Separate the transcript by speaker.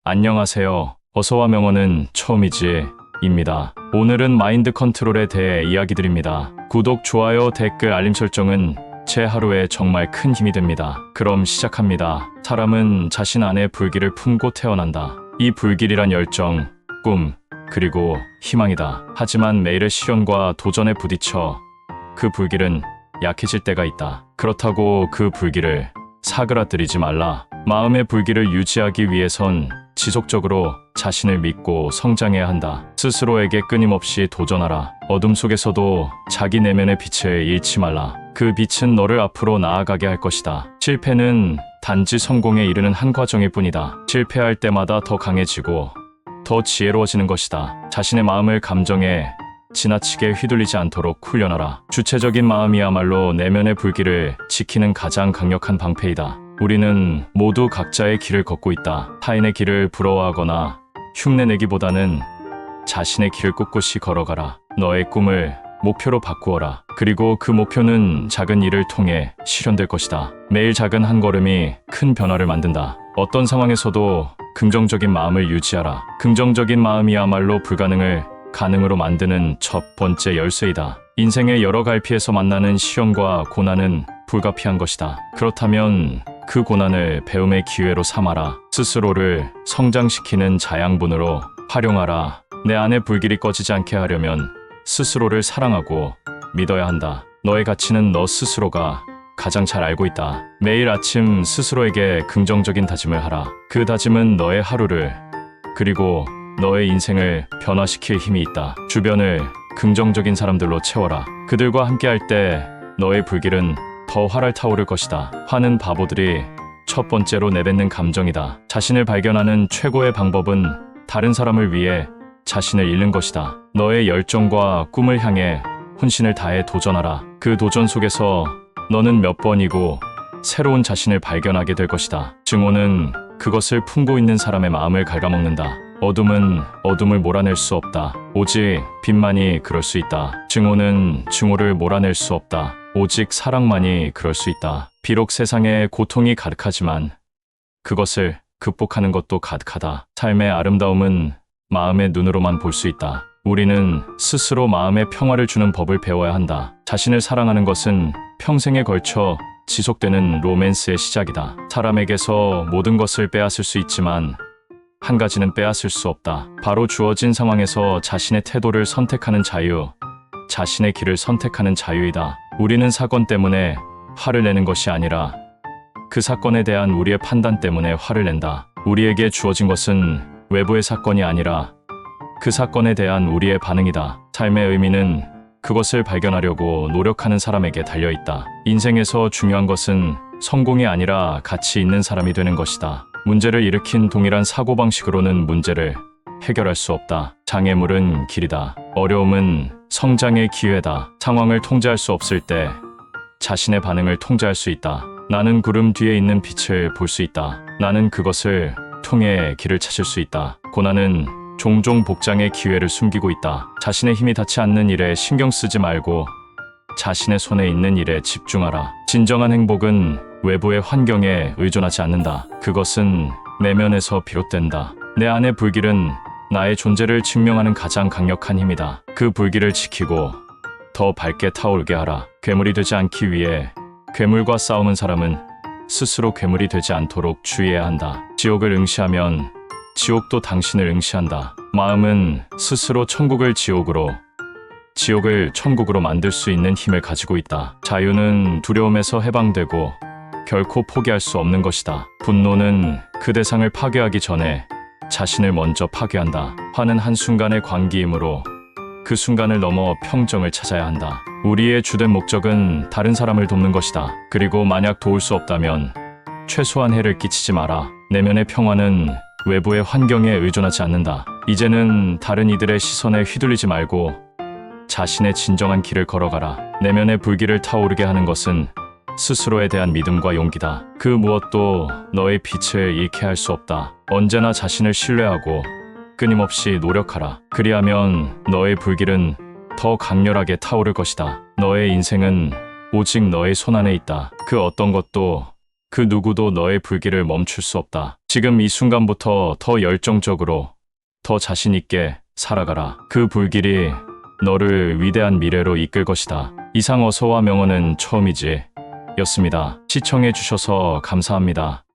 Speaker 1: 안녕하세요. 어서와 명언은 처음이지 입니다. 오늘은 마인드 컨트롤에 대해 이야기 드립니다. 구독, 좋아요, 댓글, 알림 설정은 제 하루에 정말 큰 힘이 됩니다. 그럼 시작합니다. 사람은 자신 안에 불길을 품고 태어난다. 이 불길이란 열정, 꿈, 그리고 희망이다. 하지만 매일의 시련과 도전에 부딪혀 그 불길은 약해질 때가 있다. 그렇다고 그 불길을 사그라뜨리지 말라. 마음의 불길을 유지하기 위해선 지속적으로 자신을 믿고 성장해야 한다. 스스로에게 끊임없이 도전하라. 어둠 속에서도 자기 내면의 빛을 잃지 말라. 그 빛은 너를 앞으로 나아가게 할 것이다. 실패는 단지 성공에 이르는 한 과정일 뿐이다. 실패할 때마다 더 강해지고 더 지혜로워지는 것이다. 자신의 마음을 감정에 지나치게 휘둘리지 않도록 훈련하라. 주체적인 마음이야말로 내면의 불길을 지키는 가장 강력한 방패이다. 우리는 모두 각자의 길을 걷고 있다. 타인의 길을 부러워하거나 흉내내기보다는 자신의 길을 꿋꿋이 걸어가라. 너의 꿈을 목표로 바꾸어라. 그리고 그 목표는 작은 일을 통해 실현될 것이다. 매일 작은 한 걸음이 큰 변화를 만든다. 어떤 상황에서도 긍정적인 마음을 유지하라. 긍정적인 마음이야말로 불가능을 가능으로 만드는 첫 번째 열쇠이다. 인생의 여러 갈피에서 만나는 시련과 고난은 불가피한 것이다. 그렇다면 그 고난을 배움의 기회로 삼아라. 스스로를 성장시키는 자양분으로 활용하라. 내 안의 불길이 꺼지지 않게 하려면 스스로를 사랑하고 믿어야 한다. 너의 가치는 너 스스로가 가장 잘 알고 있다. 매일 아침 스스로에게 긍정적인 다짐을 하라. 그 다짐은 너의 하루를 그리고 너의 인생을 변화시킬 힘이 있다. 주변을 긍정적인 사람들로 채워라. 그들과 함께할 때 너의 불길은 더 활활 타오를 것이다. 화는 바보들이 첫 번째로 내뱉는 감정이다. 자신을 발견하는 최고의 방법은 다른 사람을 위해 자신을 잃는 것이다. 너의 열정과 꿈을 향해 혼신을 다해 도전하라. 그 도전 속에서 너는 몇 번이고 새로운 자신을 발견하게 될 것이다. 증오는 그것을 품고 있는 사람의 마음을 갉아먹는다. 어둠은 어둠을 몰아낼 수 없다. 오직 빛만이 그럴 수 있다. 증오는 증오를 몰아낼 수 없다. 오직 사랑만이 그럴 수 있다. 비록 세상에 고통이 가득하지만 그것을 극복하는 것도 가득하다. 삶의 아름다움은 마음의 눈으로만 볼 수 있다. 우리는 스스로 마음의 평화를 주는 법을 배워야 한다. 자신을 사랑하는 것은 평생에 걸쳐 지속되는 로맨스의 시작이다. 사람에게서 모든 것을 빼앗을 수 있지만 한 가지는 빼앗을 수 없다. 바로 주어진 상황에서 자신의 태도를 선택하는 자유, 자신의 길을 선택하는 자유이다. 우리는 사건 때문에 화를 내는 것이 아니라 그 사건에 대한 우리의 판단 때문에 화를 낸다. 우리에게 주어진 것은 외부의 사건이 아니라 그 사건에 대한 우리의 반응이다. 삶의 의미는 그것을 발견하려고 노력하는 사람에게 달려있다. 인생에서 중요한 것은 성공이 아니라 가치 있는 사람이 되는 것이다. 문제를 일으킨 동일한 사고방식으로는 문제를 해결할 수 없다. 장애물은 길이다. 어려움은 성장의 기회다. 상황을 통제할 수 없을 때 자신의 반응을 통제할 수 있다. 나는 구름 뒤에 있는 빛을 볼 수 있다. 나는 그것을 통해 길을 찾을 수 있다. 고난은 종종 복장의 기회를 숨기고 있다. 자신의 힘이 닿지 않는 일에 신경 쓰지 말고 자신의 손에 있는 일에 집중하라. 진정한 행복은 외부의 환경에 의존하지 않는다. 그것은 내면에서 비롯된다. 내 안의 불길은 나의 존재를 증명하는 가장 강력한 힘이다. 그 불길을 지키고 더 밝게 타오르게 하라. 괴물이 되지 않기 위해 괴물과 싸우는 사람은 스스로 괴물이 되지 않도록 주의해야 한다. 지옥을 응시하면 지옥도 당신을 응시한다. 마음은 스스로 천국을 지옥으로, 지옥을 천국으로 만들 수 있는 힘을 가지고 있다. 자유는 두려움에서 해방되고 결코 포기할 수 없는 것이다. 분노는 그 대상을 파괴하기 전에 자신을 먼저 파괴한다. 화는 한순간의 광기이므로 그 순간을 넘어 평정을 찾아야 한다. 우리의 주된 목적은 다른 사람을 돕는 것이다. 그리고 만약 도울 수 없다면 최소한 해를 끼치지 마라. 내면의 평화는 외부의 환경에 의존하지 않는다. 이제는 다른 이들의 시선에 휘둘리지 말고 자신의 진정한 길을 걸어가라. 내면의 불길을 타오르게 하는 것은 스스로에 대한 믿음과 용기다. 그 무엇도 너의 빛을 잃게 할 수 없다. 언제나 자신을 신뢰하고 끊임없이 노력하라. 그리하면 너의 불길은 더 강렬하게 타오를 것이다. 너의 인생은 오직 너의 손안에 있다. 그 어떤 것도 그 누구도 너의 불길을 멈출 수 없다. 지금 이 순간부터 더 열정적으로, 더 자신있게 살아가라. 그 불길이 너를 위대한 미래로 이끌 것이다. 이상 어서와 명언은 처음이지 였습니다. 시청해주셔서 감사합니다.